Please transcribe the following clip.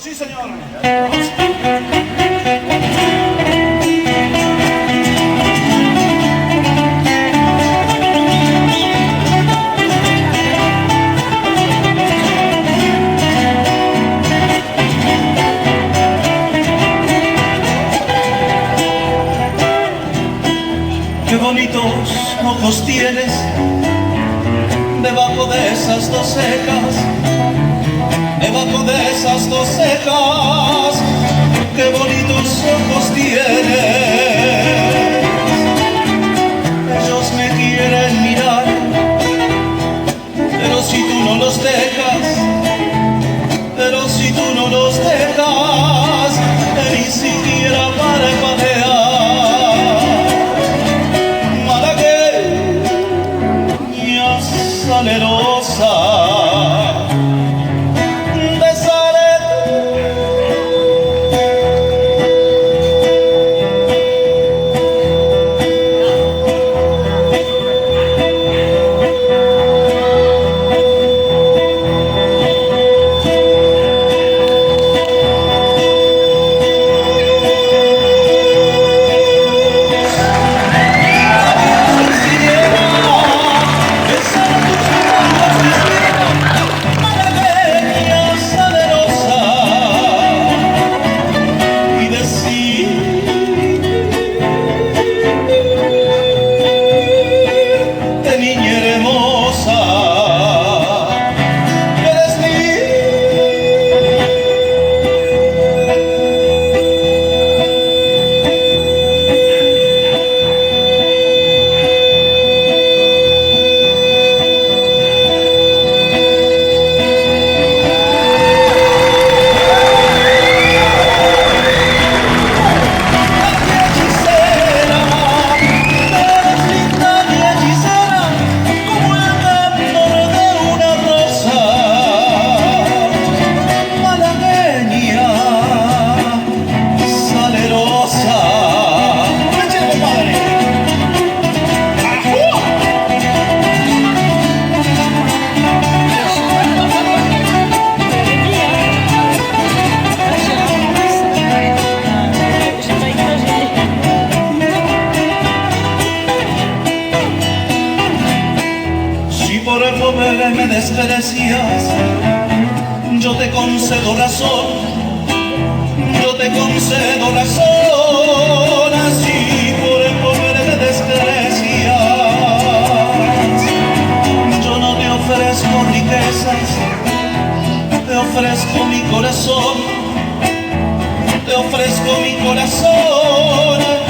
Sí, señor. Qué bonitos ojos tienes debajo de esas dos cejas, debajo de esas dos cejas. Qué bonitos ojos tienes. Ellos me quieren mirar, pero si tú no los dejas, pero si tú no los dejas, ni siquiera parpadear. Salerosa, besaré me desprecias, yo te concedo razón, yo te concedo razón. Así por el poder me desprecias, yo no te ofrezco riquezas, te ofrezco mi corazón, te ofrezco mi corazón.